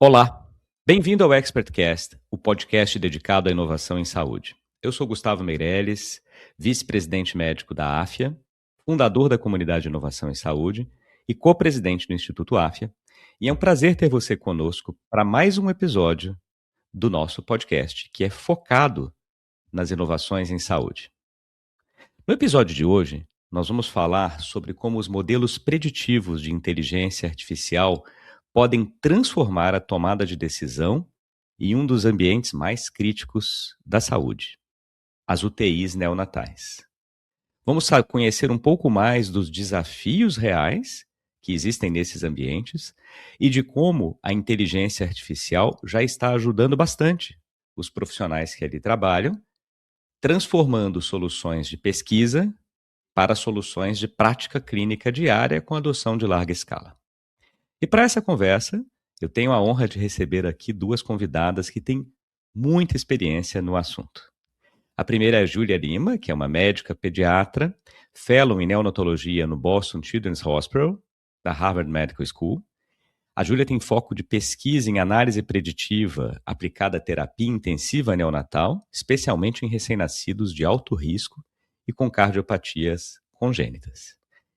Olá, bem-vindo ao ExpertCast, o podcast dedicado à inovação em saúde. Eu sou Gustavo Meirelles, vice-presidente médico da AFIA, fundador da Comunidade de Inovação em Saúde e co-presidente do Instituto AFIA, e é um prazer ter você conosco para mais um episódio do nosso podcast, que é focado nas inovações em saúde. No episódio de hoje, nós vamos falar sobre como os modelos preditivos de inteligência artificial podem transformar a tomada de decisão em um dos ambientes mais críticos da saúde, as UTIs neonatais. Vamos conhecer um pouco mais dos desafios reais que existem nesses ambientes e de como a inteligência artificial já está ajudando bastante os profissionais que ali trabalham, transformando soluções de pesquisa para soluções de prática clínica diária com adoção de larga escala. E para essa conversa, eu tenho a honra de receber aqui duas convidadas que têm muita experiência no assunto. A primeira é a Júlia Lima, que é uma médica pediatra, fellow em neonatologia no Boston Children's Hospital, da Harvard Medical School. A Júlia tem foco de pesquisa em análise preditiva aplicada à terapia intensiva neonatal, especialmente em recém-nascidos de alto risco e com cardiopatias congênitas.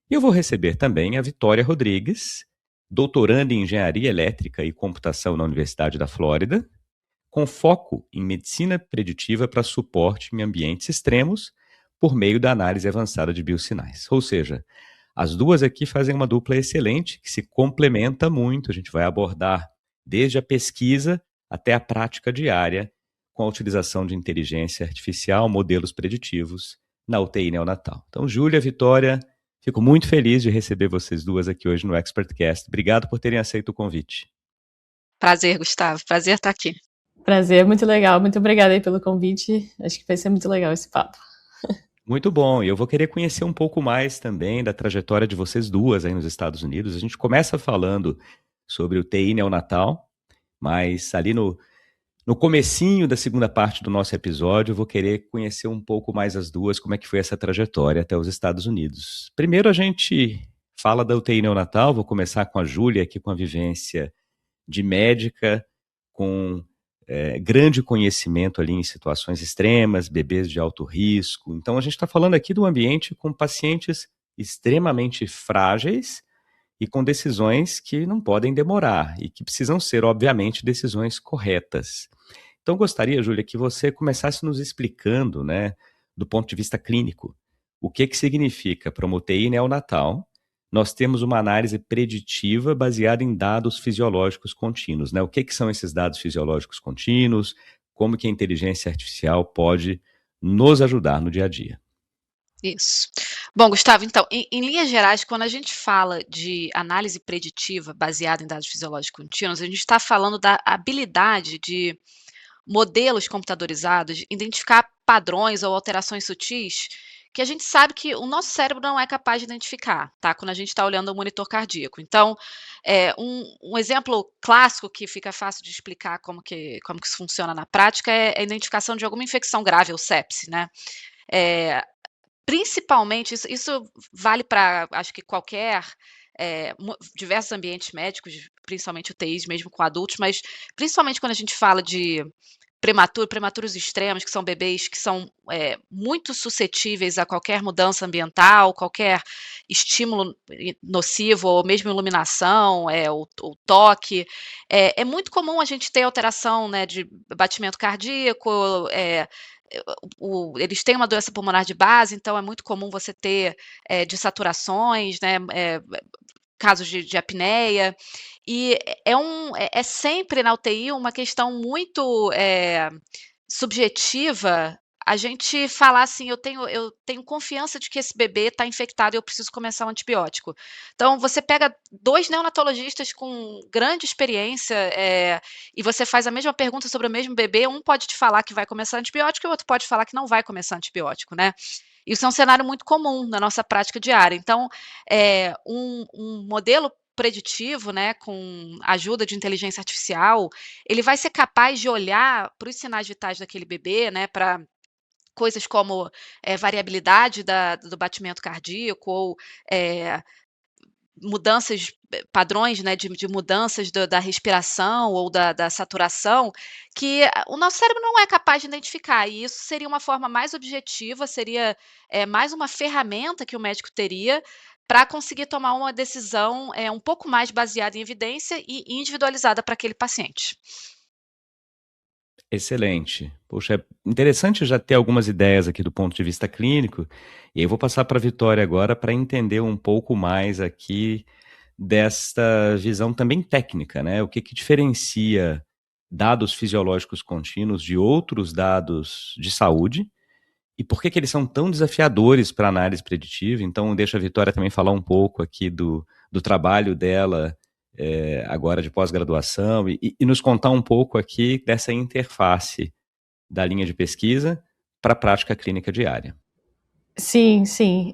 E eu vou receber também a Vitória Rodrigues, doutoranda em Engenharia Elétrica e Computação na Universidade da Flórida, com foco em medicina preditiva para suporte em ambientes extremos por meio da análise avançada de biosinais. Ou seja, as duas aqui fazem uma dupla excelente, que se complementa muito. A gente vai abordar desde a pesquisa até a prática diária com a utilização de inteligência artificial, modelos preditivos na UTI neonatal. Então, Júlia, Vitória, fico muito feliz de receber vocês duas aqui hoje no ExpertCast. Obrigado por terem aceito o convite. Prazer, Gustavo. Prazer estar aqui. Prazer, muito legal. Muito obrigada aí pelo convite. Acho que vai ser muito legal esse papo. Muito bom. E eu vou querer conhecer um pouco mais também da trajetória de vocês duas aí nos Estados Unidos. A gente começa falando sobre o TI neonatal, mas ali no comecinho da segunda parte do nosso episódio, eu vou querer conhecer um pouco mais as duas, como é que foi essa trajetória até os Estados Unidos. Primeiro a gente fala da UTI neonatal, vou começar com a Júlia aqui com a vivência de médica, com grande conhecimento ali em situações extremas, bebês de alto risco. Então a gente está falando aqui de um ambiente com pacientes extremamente frágeis e com decisões que não podem demorar e que precisam ser, obviamente, decisões corretas. Então gostaria, Júlia, que você começasse nos explicando, né, do ponto de vista clínico, o que significa para uma UTI neonatal nós temos uma análise preditiva baseada em dados fisiológicos contínuos, né? O que são esses dados fisiológicos contínuos? Como que a inteligência artificial pode nos ajudar no dia a dia? Isso. Bom, Gustavo, então, em linhas gerais, quando a gente fala de análise preditiva baseada em dados fisiológicos contínuos, a gente está falando da habilidade de modelos computadorizados identificar padrões ou alterações sutis que a gente sabe que o nosso cérebro não é capaz de identificar, tá? Quando a gente está olhando o monitor cardíaco. Então, um exemplo clássico que fica fácil de explicar como que isso funciona na prática é a identificação de alguma infecção grave ou sepse, né? Principalmente, isso vale para, acho que qualquer, diversos ambientes médicos, principalmente UTIs mesmo com adultos, mas principalmente quando a gente fala de prematuros extremos, que são bebês que são muito suscetíveis a qualquer mudança ambiental, qualquer estímulo nocivo, ou mesmo iluminação, ou toque. É muito comum a gente ter alteração, né, de batimento cardíaco, eles têm uma doença pulmonar de base, então é muito comum você ter dessaturações, né, casos de apneia, e é sempre na UTI uma questão muito subjetiva a gente falar assim, eu tenho confiança de que esse bebê está infectado e eu preciso começar um antibiótico. Então, você pega 2 neonatologistas com grande experiência, e você faz a mesma pergunta sobre o mesmo bebê, um pode te falar que vai começar antibiótico e o outro pode falar que não vai começar antibiótico, né? Isso é um cenário muito comum na nossa prática diária. Então, um modelo preditivo, né, com ajuda de inteligência artificial, ele vai ser capaz de olhar para os sinais vitais daquele bebê, né, para coisas como variabilidade do batimento cardíaco ou mudanças, padrões, né, de mudanças da respiração ou da saturação, que o nosso cérebro não é capaz de identificar, e isso seria uma forma mais objetiva, seria, mais uma ferramenta que o médico teria para conseguir tomar uma decisão, um pouco mais baseada em evidência e individualizada para aquele paciente. Excelente. Poxa, é interessante já ter algumas ideias aqui do ponto de vista clínico, e aí eu vou passar para a Vitória agora para entender um pouco mais aqui desta visão também técnica, né? O que que diferencia dados fisiológicos contínuos de outros dados de saúde e por que que eles são tão desafiadores para análise preditiva. Então, deixa a Vitória também falar um pouco aqui do trabalho dela agora de pós-graduação e nos contar um pouco aqui dessa interface da linha de pesquisa para a prática clínica diária. Sim, sim.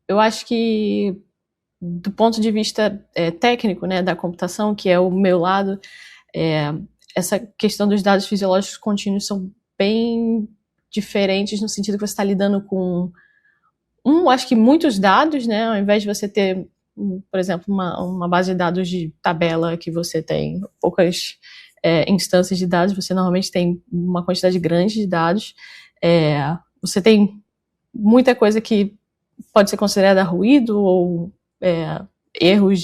Eu acho que, do ponto de vista técnico, né, da computação, que é o meu lado, essa questão dos dados fisiológicos contínuos são bem diferentes no sentido que você está lidando com, acho que muitos dados, né, ao invés de você ter, por exemplo, uma base de dados de tabela que você tem poucas instâncias de dados, você normalmente tem uma quantidade grande de dados, você tem muita coisa que pode ser considerada ruído ou erros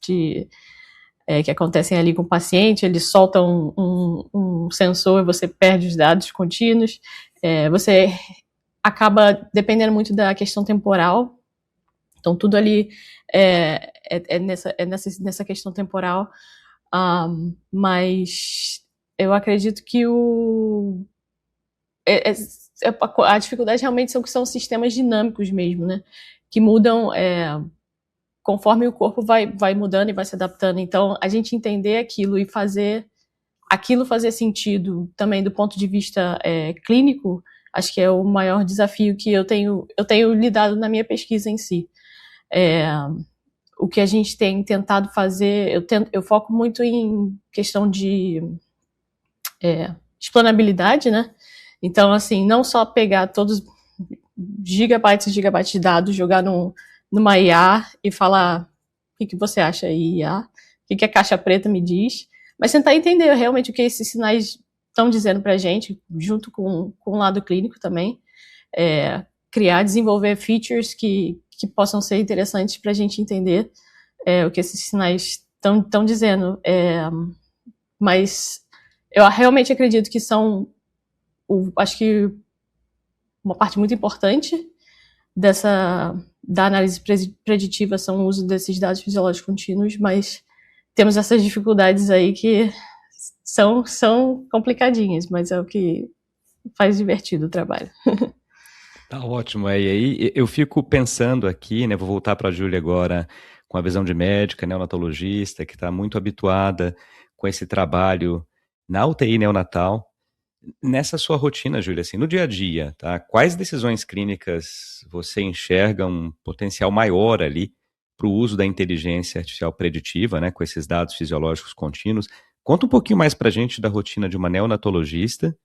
que acontecem ali com o paciente, ele solta um sensor e você perde os dados contínuos, você acaba dependendo muito da questão temporal, então tudo ali nessa questão temporal, mas eu acredito que a dificuldade realmente são sistemas dinâmicos mesmo, né, que mudam conforme o corpo vai mudando e vai se adaptando. Então, a gente entender aquilo e fazer aquilo fazer sentido também do ponto de vista clínico, acho que é o maior desafio que eu tenho lidado na minha pesquisa em si. O que a gente tem tentado fazer, eu foco muito em questão de explanabilidade, né? Então, assim, não só pegar todos gigabytes e gigabytes de dados, jogar numa IA e falar o que você acha aí, IA, o que a caixa preta me diz, mas tentar entender realmente o que esses sinais estão dizendo pra gente, junto com o lado clínico também, desenvolver features que possam ser interessantes pra gente entender o que esses sinais estão dizendo, mas eu realmente acredito que são, acho que uma parte muito importante da análise preditiva são o uso desses dados fisiológicos contínuos, mas temos essas dificuldades aí que são complicadinhas, mas é o que faz divertido o trabalho. Tá ótimo. E aí eu fico pensando aqui, né, vou voltar para a Júlia agora com a visão de médica, neonatologista, que está muito habituada com esse trabalho na UTI neonatal. Nessa sua rotina, Júlia, assim, no dia a dia, tá? Quais decisões clínicas você enxerga um potencial maior ali para o uso da inteligência artificial preditiva, né, com esses dados fisiológicos contínuos? Conta um pouquinho mais para a gente da rotina de uma neonatologista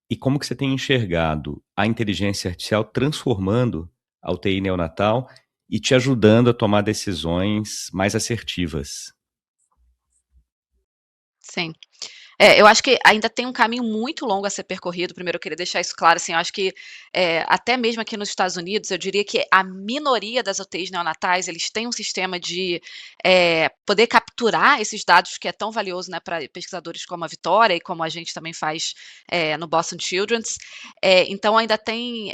e como que você tem enxergado a inteligência artificial transformando a UTI neonatal e te ajudando a tomar decisões mais assertivas. Sim. Eu acho que ainda tem um caminho muito longo a ser percorrido. Primeiro, eu queria deixar isso claro, assim, eu acho que, até mesmo aqui nos Estados Unidos, eu diria que a minoria das UTIs neonatais, eles têm um sistema de poder capturar esses dados que é tão valioso, né, para pesquisadores como a Vitória e como a gente também faz no Boston Children's. Então ainda tem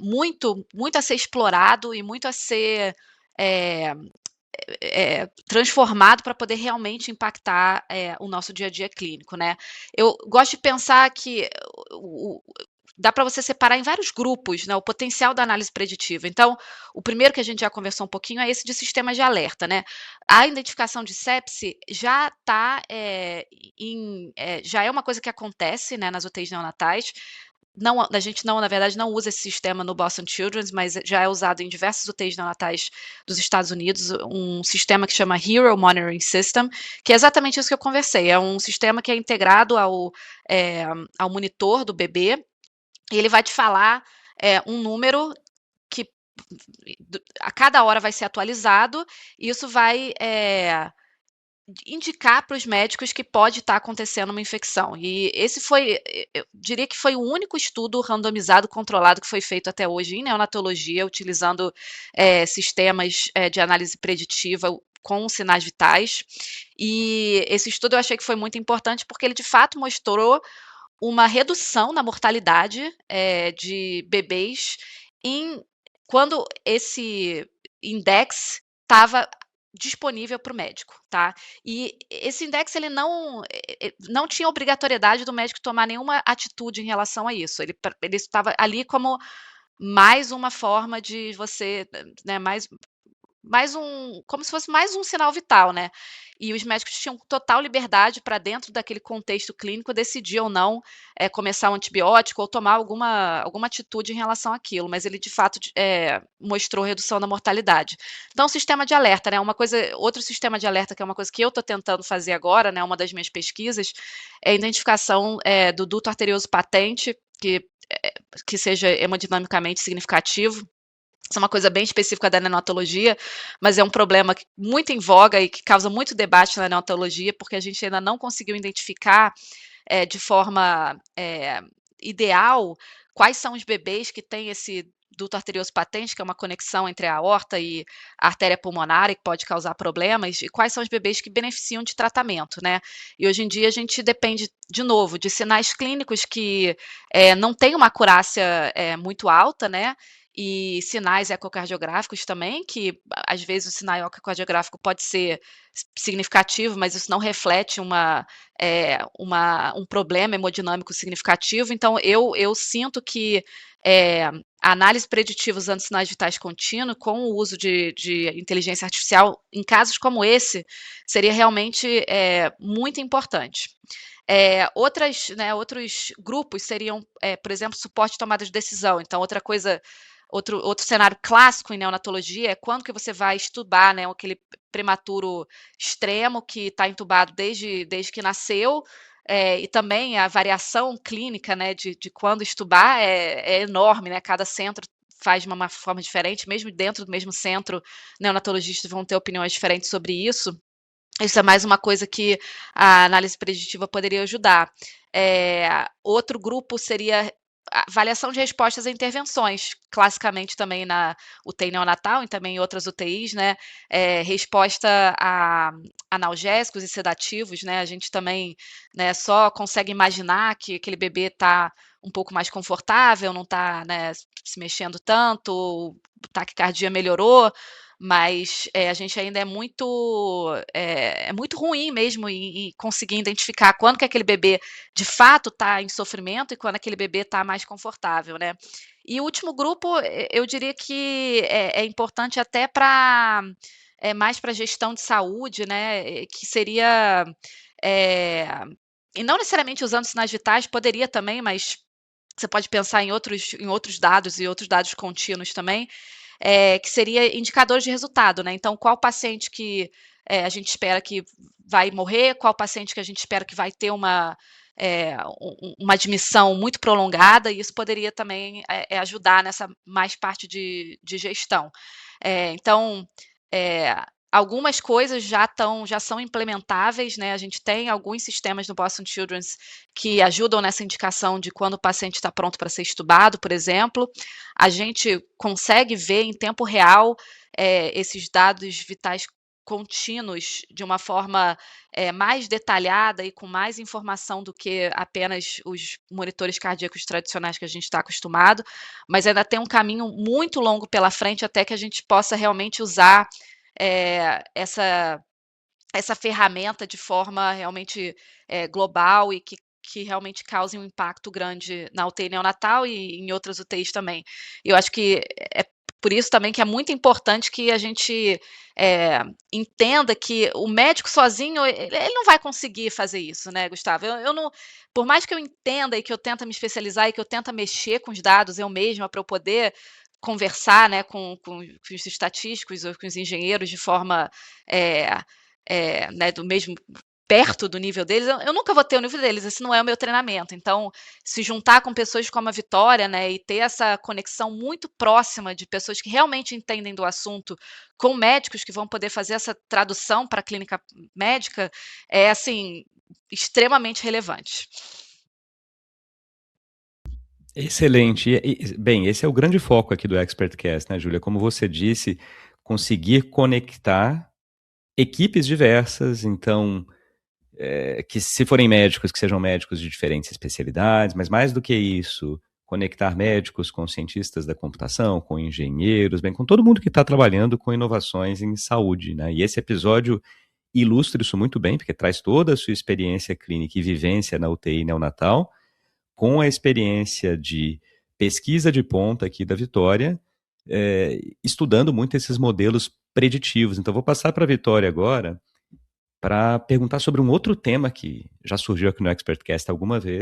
muito a ser explorado e muito a ser transformado para poder realmente impactar o nosso dia a dia clínico, né? Eu gosto de pensar que dá para você separar em vários grupos, né, o potencial da análise preditiva. Então, o primeiro que a gente já conversou um pouquinho é esse de sistemas de alerta, né? A identificação de sepse já está já é uma coisa que acontece, né, nas UTIs neonatais. A gente na verdade, não usa esse sistema no Boston Children's, mas já é usado em diversas UTIs neonatais dos Estados Unidos, um sistema que chama Hero Monitoring System, que é exatamente isso que eu conversei. É um sistema que é integrado ao monitor do bebê, e ele vai te falar um número que a cada hora vai ser atualizado, e isso vai indicar para os médicos que pode estar acontecendo uma infecção. E esse foi, eu diria que foi o único estudo randomizado, controlado que foi feito até hoje em neonatologia, utilizando sistemas de análise preditiva com sinais vitais. E esse estudo eu achei que foi muito importante porque ele de fato mostrou uma redução na mortalidade de bebês quando esse index estava disponível para o médico, tá? E esse index ele não tinha obrigatoriedade do médico tomar nenhuma atitude em relação a isso. Ele estava ali como mais uma forma de você, né, como se fosse mais um sinal vital, né? E os médicos tinham total liberdade para, dentro daquele contexto clínico, decidir ou não começar um antibiótico ou tomar alguma atitude em relação àquilo, mas ele de fato mostrou redução da mortalidade. Então, sistema de alerta, né? Outro sistema de alerta, que é uma coisa que eu estou tentando fazer agora, né? Uma das minhas pesquisas, é a identificação do duto arterioso patente, que seja hemodinamicamente significativo. Isso é uma coisa bem específica da neonatologia, mas é um problema muito em voga e que causa muito debate na neonatologia, porque a gente ainda não conseguiu identificar de forma ideal quais são os bebês que têm esse duto arterioso patente, que é uma conexão entre a aorta e a artéria pulmonar e que pode causar problemas, e quais são os bebês que beneficiam de tratamento, né? E hoje em dia a gente depende, de novo, de sinais clínicos que não têm uma acurácia muito alta, né? E sinais ecocardiográficos também, que às vezes o sinal ecocardiográfico pode ser significativo, mas isso não reflete um problema hemodinâmico significativo. Então, eu sinto que a análise preditiva usando sinais vitais contínuos, com o uso de inteligência artificial, em casos como esse, seria realmente muito importante. Outros grupos seriam, por exemplo, suporte de tomada de decisão. Então, outro cenário clássico em neonatologia é quando que você vai estubar, né, aquele prematuro extremo que está entubado desde que nasceu, e também a variação clínica, né, de quando estubar é enorme, né? Cada centro faz de uma forma diferente, mesmo dentro do mesmo centro, neonatologistas vão ter opiniões diferentes sobre isso. Isso é mais uma coisa que a análise preditiva poderia ajudar. Outro grupo seria a avaliação de respostas a intervenções, classicamente também na UTI neonatal e também em outras UTIs, né? Resposta a analgésicos e sedativos, né? A gente também, né, só consegue imaginar que aquele bebê está um pouco mais confortável, não está, né, se mexendo tanto, a taquicardia melhorou, mas a gente ainda é muito ruim mesmo em conseguir identificar quando que aquele bebê de fato está em sofrimento e quando aquele bebê está mais confortável, né? E o último grupo, eu diria que é importante até para mais para gestão de saúde, né? Que seria e não necessariamente usando sinais vitais, poderia também, mas você pode pensar em outros dados e outros dados contínuos também, que seria indicadores de resultado, né? Então, qual paciente que a gente espera que vai morrer, qual paciente que a gente espera que vai ter uma admissão muito prolongada, e isso poderia também ajudar nessa mais parte de gestão. Então, algumas coisas já são implementáveis, né? A gente tem alguns sistemas no Boston Children's que ajudam nessa indicação de quando o paciente está pronto para ser estubado, por exemplo. A gente consegue ver em tempo real esses dados vitais contínuos de uma forma mais detalhada e com mais informação do que apenas os monitores cardíacos tradicionais que a gente está acostumado, mas ainda tem um caminho muito longo pela frente até que a gente possa realmente usar essa ferramenta de forma realmente global e que realmente cause um impacto grande na UTI neonatal e em outras UTIs também. Eu acho que é por isso também que é muito importante que a gente entenda que o médico sozinho, ele não vai conseguir fazer isso, né, Gustavo? Eu não, por mais que eu entenda e que eu tenta me especializar e que eu tenta mexer com os dados eu mesma para eu poder conversar, né, com os estatísticos ou com os engenheiros de forma né, do mesmo perto do nível deles, eu nunca vou ter o nível deles, esse não é o meu treinamento. Então, se juntar com pessoas como a Vitória, né, e ter essa conexão muito próxima de pessoas que realmente entendem do assunto, com médicos que vão poder fazer essa tradução para a clínica médica, é, assim, extremamente relevante. Excelente. Bem, esse é o grande foco aqui do ExpertCast, né, Júlia? Como você disse, conseguir conectar equipes diversas, então, que se forem médicos, que sejam médicos de diferentes especialidades, mas mais do que isso, conectar médicos com cientistas da computação, com engenheiros, bem, com todo mundo que está trabalhando com inovações em saúde, né? E esse episódio ilustra isso muito bem, porque traz toda a sua experiência clínica e vivência na UTI neonatal, com a experiência de pesquisa de ponta aqui da Vitória, estudando muito esses modelos preditivos. Então, vou passar para a Vitória agora para perguntar sobre um outro tema que já surgiu aqui no ExpertCast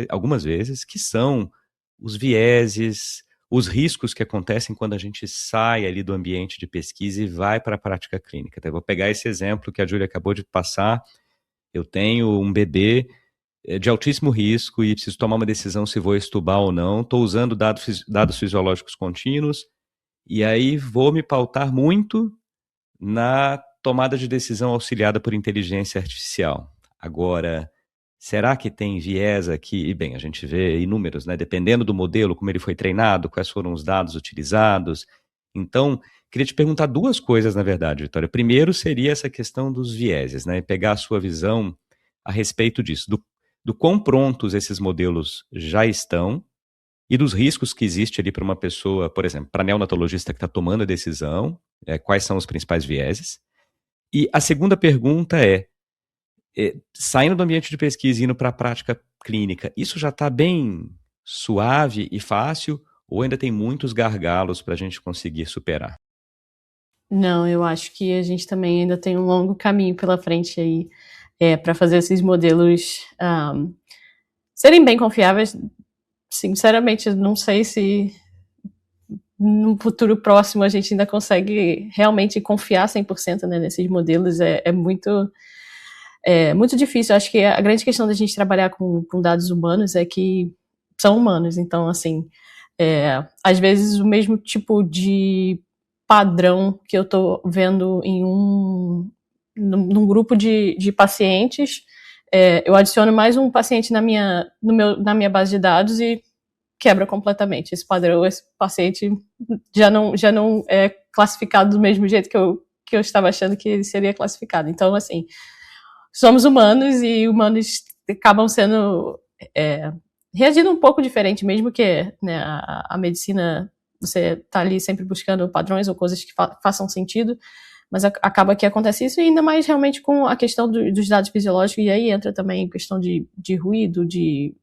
algumas vezes, que são os vieses, os riscos que acontecem quando a gente sai ali do ambiente de pesquisa e vai para a prática clínica. Então, eu vou pegar esse exemplo que a Júlia acabou de passar. Eu tenho um bebê de altíssimo risco e preciso tomar uma decisão se vou estubar ou não. Estou usando dados fisiológicos contínuos e aí vou me pautar muito na tomada de decisão auxiliada por inteligência artificial. Agora, será que tem viés aqui? E bem, a gente vê inúmeros, né? Dependendo do modelo, como ele foi treinado, quais foram os dados utilizados. Então, queria te perguntar duas coisas, na verdade, Vitória. Primeiro seria essa questão dos vieses, né? Pegar a sua visão a respeito disso, do quão prontos esses modelos já estão e dos riscos que existe ali para uma pessoa, por exemplo, para a neonatologista que está tomando a decisão, quais são os principais vieses. E a segunda pergunta saindo do ambiente de pesquisa e indo para a prática clínica, isso já está bem suave e fácil ou ainda tem muitos gargalos para a gente conseguir superar? Não, eu acho que a gente também ainda tem um longo caminho pela frente aí para fazer esses modelos serem bem confiáveis. Sinceramente, não sei se no futuro próximo a gente ainda consegue realmente confiar 100%, né, nesses modelos. É muito difícil. Eu acho que a grande questão da gente trabalhar com dados humanos é que são humanos. Então, assim, às vezes o mesmo tipo de padrão que eu estou vendo em num grupo de pacientes, eu adiciono mais um paciente na minha base de dados e quebra completamente esse padrão. Esse paciente já não é classificado do mesmo jeito que eu estava achando que ele seria classificado. Então, assim, somos humanos e humanos acabam sendo reagindo um pouco diferente, mesmo que, né, a medicina, você está ali sempre buscando padrões ou coisas que façam sentido, mas acaba que acontece isso, e ainda mais realmente com a questão dos dados fisiológicos, e aí entra também a questão de ruído, de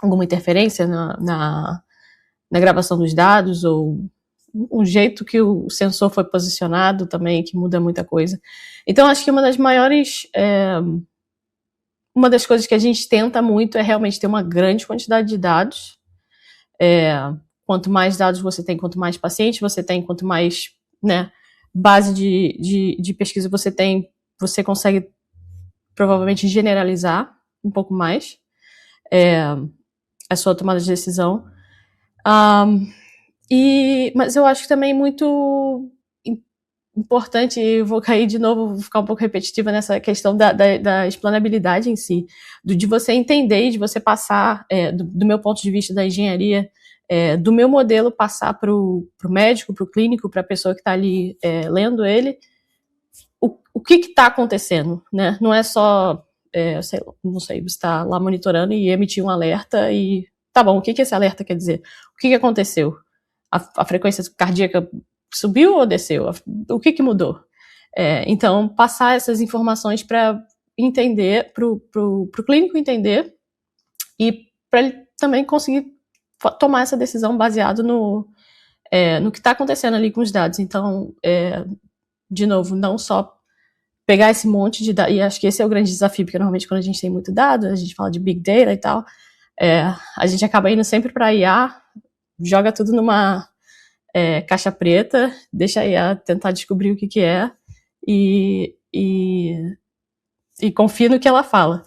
alguma interferência na gravação dos dados, ou um jeito que o sensor foi posicionado também, que muda muita coisa. Então, acho que uma das coisas que a gente tenta muito é realmente ter uma grande quantidade de dados. Quanto mais dados você tem, quanto mais pacientes você tem, quanto mais, né, base de pesquisa você tem, você consegue provavelmente generalizar um pouco mais a sua tomada de decisão. Mas eu acho também muito importante, e vou cair de novo, vou ficar um pouco repetitiva nessa questão da explanabilidade em si, de você entender e de você passar, do meu ponto de vista da engenharia, do meu modelo, passar para o médico, para o clínico, para a pessoa que está ali lendo ele, o que está acontecendo, né? Não é só, não sei, você está lá monitorando e emitir um alerta e, tá bom, o que esse alerta quer dizer? O que aconteceu? A frequência cardíaca subiu ou desceu? O que mudou? Então, passar essas informações para entender, para o clínico entender, e para ele também conseguir tomar essa decisão baseado no que está acontecendo ali com os dados. Então, de novo, não só pegar esse monte de dados, e acho que esse é o grande desafio, porque normalmente quando a gente tem muito dado, a gente fala de Big Data e tal, a gente acaba indo sempre para a IA, joga tudo numa caixa preta, deixa a IA tentar descobrir o que é, e e confio no que ela fala.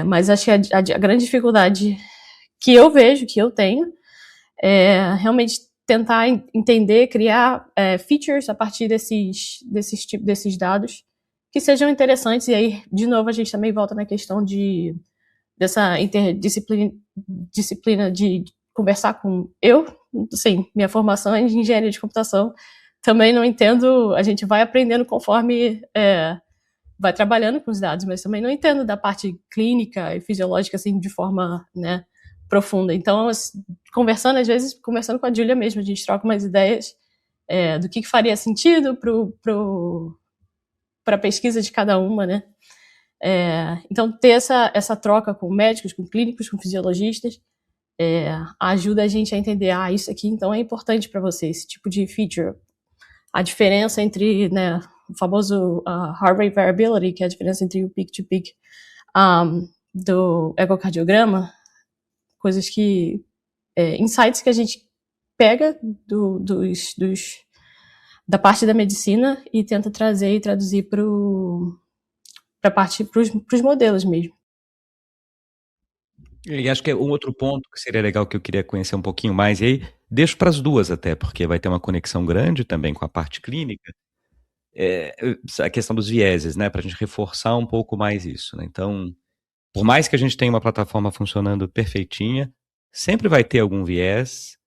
Mas acho que a grande dificuldade que eu vejo, que eu tenho, é realmente tentar entender, criar features a partir desses dados que sejam interessantes. E aí, de novo, a gente também volta na questão dessa interdisciplina de conversar com eu. Sim, minha formação é de engenharia de computação. Também não entendo, a gente vai aprendendo conforme vai trabalhando com os dados, mas também não entendo da parte clínica e fisiológica assim de forma, né, profunda. Então, conversando com a Júlia mesmo, a gente troca umas ideias do que faria sentido para a pesquisa de cada uma, né? Então, ter essa troca com médicos, com clínicos, com fisiologistas, ajuda a gente a entender, isso aqui então é importante para você, esse tipo de feature. A diferença entre, né, o famoso heart rate variability, que é a diferença entre o peak-to-peak do ecocardiograma, coisas que, insights que a gente pega da parte da medicina e tenta trazer e traduzir para os modelos mesmo. E acho que é um outro ponto que seria legal que eu queria conhecer um pouquinho mais, e aí deixo para as duas até, porque vai ter uma conexão grande também com a parte clínica, a questão dos vieses, né, para a gente reforçar um pouco mais isso, né? Então, por mais que a gente tenha uma plataforma funcionando perfeitinha, sempre vai ter algum viés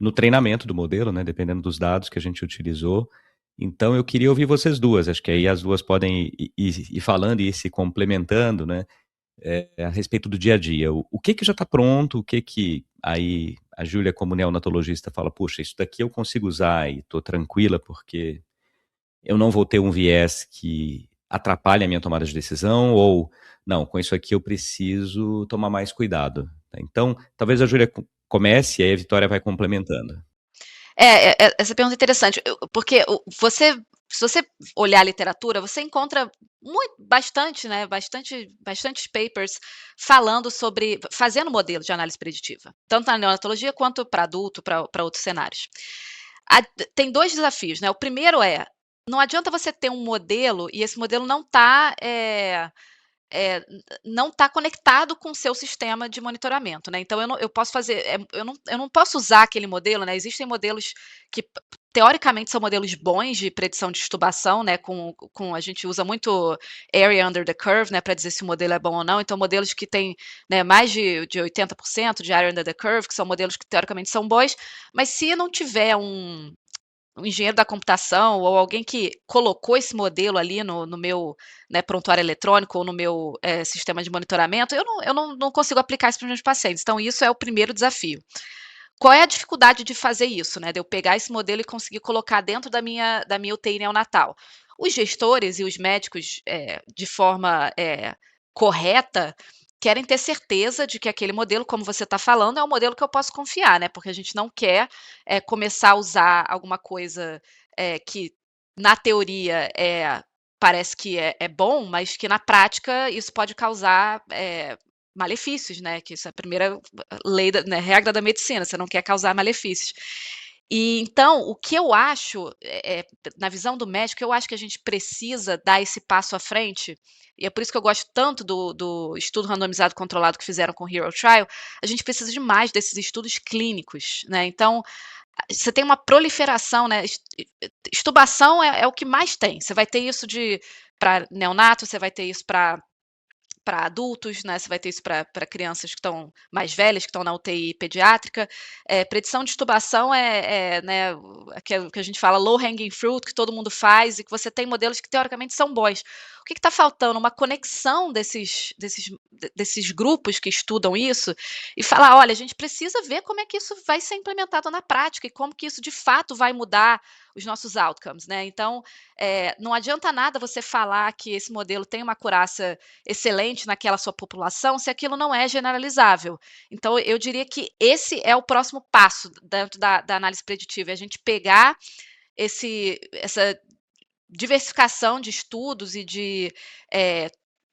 no treinamento do modelo, né, dependendo dos dados que a gente utilizou. Então, eu queria ouvir vocês duas, acho que aí as duas podem ir falando e ir se complementando, né, a respeito do dia a dia. O que já está pronto, o que aí a Júlia, como neonatologista, fala, puxa, isso daqui eu consigo usar e estou tranquila porque eu não vou ter um viés que atrapalhe a minha tomada de decisão, ou não, com isso aqui eu preciso tomar mais cuidado. Então, talvez a Júlia comece e aí a Vitória vai complementando. Essa pergunta é interessante, porque se você olhar a literatura, você encontra bastantes papers falando fazendo modelo de análise preditiva, tanto na neonatologia quanto para adulto, para outros cenários. Tem 2 desafios, né? O primeiro não adianta você ter um modelo e esse modelo não está não está conectado com o seu sistema de monitoramento, né? Então eu posso fazer, eu não posso usar aquele modelo, né? Existem modelos que teoricamente são modelos bons de predição de extubação, né? A gente usa muito area under the curve, né? Para dizer se o modelo é bom ou não. Então modelos que têm, né, mais de 80% de area under the curve, que são modelos que teoricamente são bons, mas se não tiver um engenheiro da computação ou alguém que colocou esse modelo ali no meu, né, prontuário eletrônico ou no meu sistema de monitoramento, eu não consigo aplicar isso para os meus pacientes. Então, isso é o primeiro desafio. Qual é a dificuldade de fazer isso, né? De eu pegar esse modelo e conseguir colocar dentro da minha UTI neonatal? Os gestores e os médicos, de forma correta, querem ter certeza de que aquele modelo, como você está falando, é um modelo que eu posso confiar, né? Porque a gente não quer começar a usar alguma coisa que, na teoria, parece que é bom, mas que na prática isso pode causar malefícios, né? Que isso é a primeira lei, né, regra da medicina, você não quer causar malefícios. E então, o que eu acho, na visão do médico, eu acho que a gente precisa dar esse passo à frente, e é por isso que eu gosto tanto do estudo randomizado controlado que fizeram com o Hero Trial. A gente precisa de mais desses estudos clínicos, né? Então, você tem uma proliferação, né? Extubação é o que mais tem. Você vai ter isso para neonato, você vai ter isso para adultos, né? Você vai ter isso para crianças que estão mais velhas, que estão na UTI pediátrica. Predição de extubação né, aquilo que a gente fala low hanging fruit, que todo mundo faz e que você tem modelos que teoricamente são bons. O que está faltando? Uma conexão desses grupos que estudam isso e falar, olha, a gente precisa ver como é que isso vai ser implementado na prática e como que isso de fato vai mudar os nossos outcomes, né? Então, não adianta nada você falar que esse modelo tem uma acurácia excelente naquela sua população se aquilo não é generalizável. Então, eu diria que esse é o próximo passo dentro da análise preditiva, é a gente pegar essa diversificação de estudos e de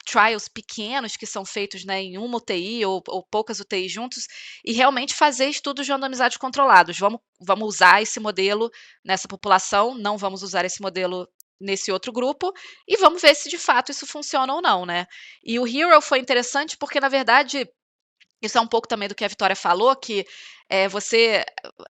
trials pequenos que são feitos, né, em uma UTI ou poucas UTIs juntos, e realmente fazer estudos randomizados controlados. Vamos usar esse modelo nessa população, não vamos usar esse modelo nesse outro grupo e vamos ver se de fato isso funciona ou não, né. E o Hero foi interessante porque, na verdade, isso é um pouco também do que a Vitória falou, que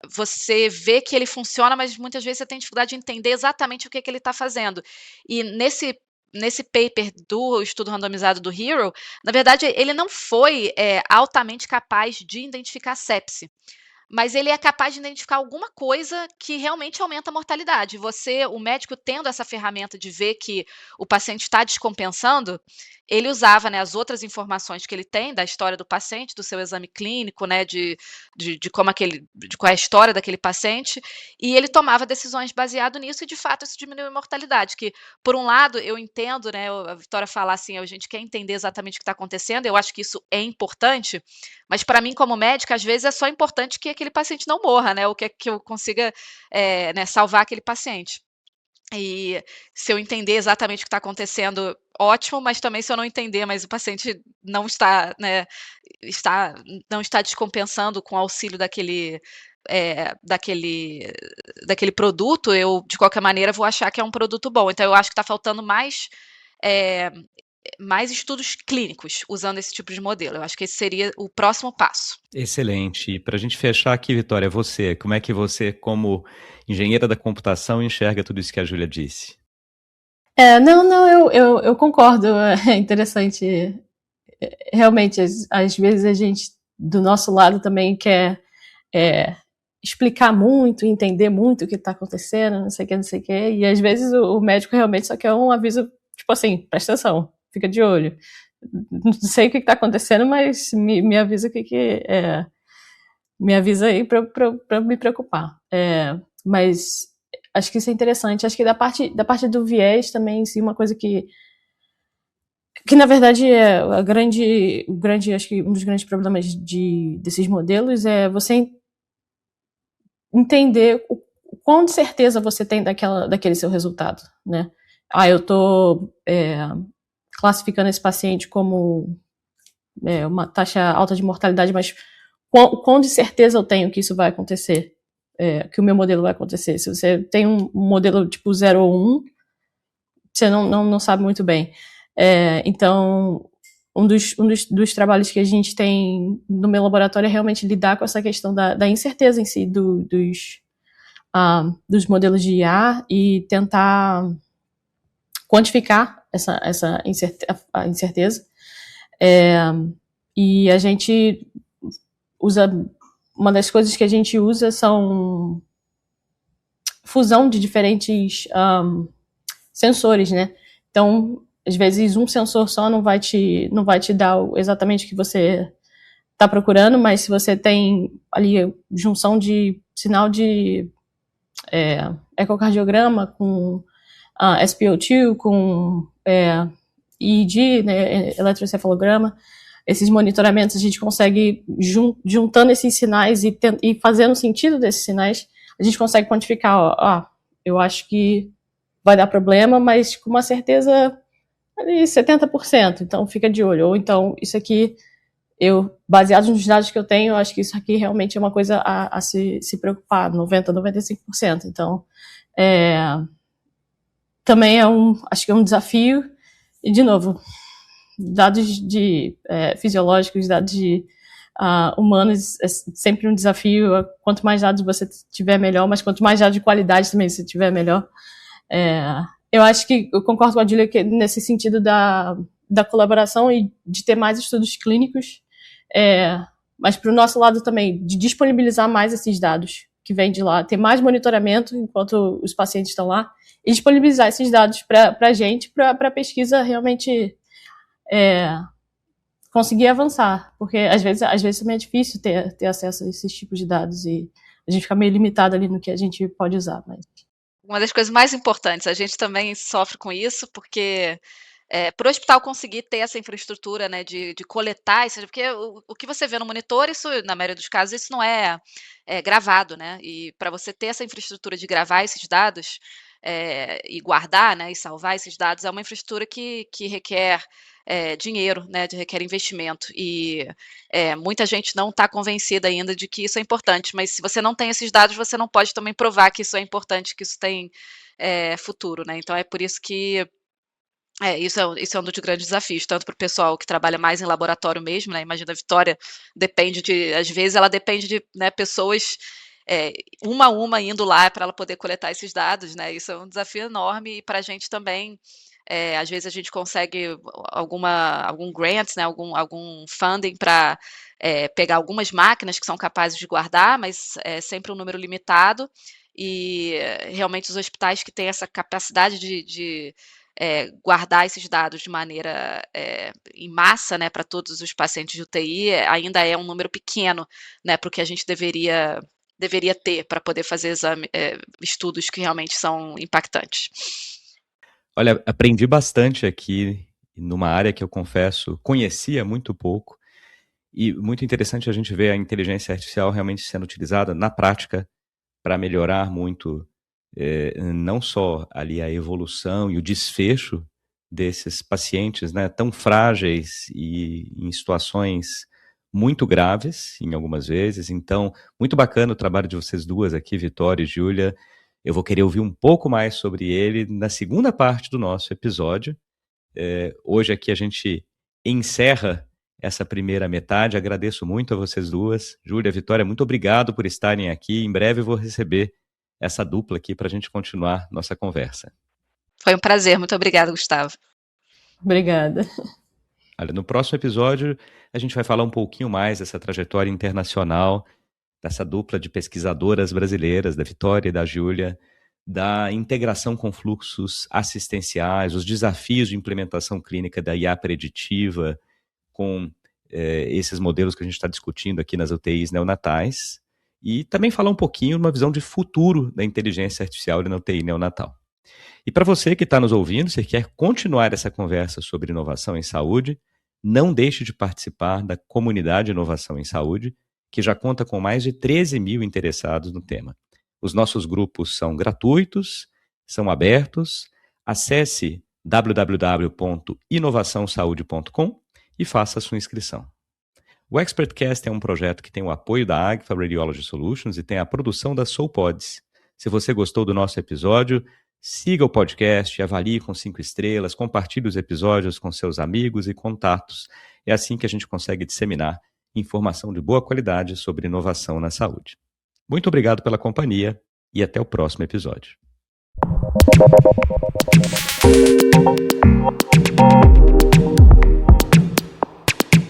você vê que ele funciona, mas muitas vezes você tem dificuldade de entender exatamente o que ele está fazendo. E nesse paper do estudo randomizado do Hero, na verdade, ele não foi altamente capaz de identificar sepse. Mas ele é capaz de identificar alguma coisa que realmente aumenta a mortalidade. O médico tendo essa ferramenta de ver que o paciente está descompensando, ele usava, né, as outras informações que ele tem da história do paciente, do seu exame clínico, né, de qual é a história daquele paciente, e ele tomava decisões baseado nisso e de fato isso diminuiu a mortalidade, que por um lado eu entendo, né, a Vitória falar assim, a gente quer entender exatamente o que está acontecendo, eu acho que isso é importante, mas para mim como médica, às vezes é só importante que aquele paciente não morra, né, ou que eu consiga, né, salvar aquele paciente. E se eu entender exatamente o que está acontecendo, ótimo, mas também se eu não entender, mas o paciente não está, né, não está descompensando com o auxílio daquele produto, eu, de qualquer maneira, vou achar que é um produto bom. Então eu acho que está faltando mais estudos clínicos usando esse tipo de modelo. Eu acho que esse seria o próximo passo. Excelente. E para a gente fechar aqui, Vitória, como é que você, como engenheira da computação, enxerga tudo isso que a Júlia disse? Eu concordo. É interessante. Realmente, às vezes a gente, do nosso lado, também quer explicar muito, entender muito o que está acontecendo, não sei o que, e às vezes o médico realmente só quer um aviso, tipo assim, presta atenção, fica de olho. Não sei o que está acontecendo, mas me avisa me avisa aí para me preocupar. Mas acho que isso é interessante. Acho que da parte do viés também, sim, uma coisa que na verdade é acho que um dos grandes problemas desses modelos é você entender o quão de certeza você tem daquele seu resultado, né? Eu tô classificando esse paciente como uma taxa alta de mortalidade, mas quão de certeza eu tenho que isso vai acontecer, que o meu modelo vai acontecer? Se você tem um modelo tipo 0 ou 1, você não sabe muito bem. Então, um dos trabalhos que a gente tem no meu laboratório é realmente lidar com essa questão da incerteza em si dos modelos de IA e tentar quantificar essa incerteza. E a gente usa, uma das coisas que a gente usa são fusão de diferentes sensores, né? Então, às vezes um sensor só não vai te dar exatamente o que você está procurando, mas se você tem ali junção de sinal de ecocardiograma com SpO2, com EEG, né, eletroencefalograma, esses monitoramentos a gente consegue, juntando esses sinais e fazendo sentido desses sinais, a gente consegue quantificar, eu acho que vai dar problema, mas com uma certeza ali 70%, então fica de olho. Ou então, isso aqui, baseado nos dados que eu tenho, eu acho que isso aqui realmente é uma coisa a se preocupar, 90%, 95%. Então, também acho que é um desafio. E, de novo, dados fisiológicos, dados humanos, é sempre um desafio. Quanto mais dados você tiver, melhor, mas quanto mais dados de qualidade também você tiver, melhor. Eu acho que eu concordo com a Júlia nesse sentido da colaboração e de ter mais estudos clínicos, mas para o nosso lado também, de disponibilizar mais esses dados que vêm de lá, ter mais monitoramento enquanto os pacientes estão lá, e disponibilizar esses dados para a gente, para a pesquisa realmente conseguir avançar, porque às vezes também é difícil ter acesso a esses tipos de dados e a gente fica meio limitado ali no que a gente pode usar. Mas uma das coisas mais importantes, a gente também sofre com isso, porque para o hospital conseguir ter essa infraestrutura, né, de coletar, porque o que você vê no monitor, isso, na maioria dos casos, isso não é gravado, né? E para você ter essa infraestrutura de gravar esses dados e guardar, né, e salvar esses dados, é uma infraestrutura que requer dinheiro, né, requer investimento. E muita gente não está convencida ainda de que isso é importante, mas se você não tem esses dados, você não pode também provar que isso é importante, que isso tem futuro, né. Então é por isso que isso é um dos grandes desafios, tanto para o pessoal que trabalha mais em laboratório mesmo, né, imagina a Vitória às vezes ela depende de, né, pessoas, uma a uma indo lá para ela poder coletar esses dados, né, isso é um desafio enorme e para a gente também, às vezes a gente consegue algum grant, né, algum funding para pegar algumas máquinas que são capazes de guardar, mas é sempre um número limitado, e realmente os hospitais que têm essa capacidade de guardar esses dados de maneira em massa, né, para todos os pacientes de UTI, ainda é um número pequeno, né, para o que a gente deveria ter para poder fazer estudos que realmente são impactantes. Olha, aprendi bastante aqui numa área que eu confesso conhecia muito pouco, e muito interessante a gente ver a inteligência artificial realmente sendo utilizada na prática para melhorar muito, não só ali a evolução e o desfecho desses pacientes, né, tão frágeis e em situações muito graves, em algumas vezes. Então, muito bacana o trabalho de vocês duas aqui, Vitória e Júlia. Eu vou querer ouvir um pouco mais sobre ele na segunda parte do nosso episódio. Hoje aqui a gente encerra essa primeira metade. Agradeço muito a vocês duas. Júlia, Vitória, muito obrigado por estarem aqui. Em breve eu vou receber essa dupla aqui para a gente continuar nossa conversa. Foi um prazer. Muito obrigada, Gustavo. Obrigada. Olha, no próximo episódio a gente vai falar um pouquinho mais dessa trajetória internacional, dessa dupla de pesquisadoras brasileiras, da Vitória e da Júlia, da integração com fluxos assistenciais, os desafios de implementação clínica da IA preditiva, com esses modelos que a gente está discutindo aqui nas UTIs neonatais, e também falar um pouquinho uma visão de futuro da inteligência artificial na UTI neonatal. E para você que está nos ouvindo, se quer continuar essa conversa sobre inovação em saúde, não deixe de participar da comunidade Inovação em Saúde, que já conta com mais de 13 mil interessados no tema. Os nossos grupos são gratuitos, são abertos. Acesse www.inovaçãosaude.com e faça a sua inscrição. O ExpertCast é um projeto que tem o apoio da Agfa Radiology Solutions e tem a produção da SoulPods. Se você gostou do nosso episódio, siga o podcast, avalie com 5 estrelas, compartilhe os episódios com seus amigos e contatos. É assim que a gente consegue disseminar informação de boa qualidade sobre inovação na saúde. Muito obrigado pela companhia e até o próximo episódio.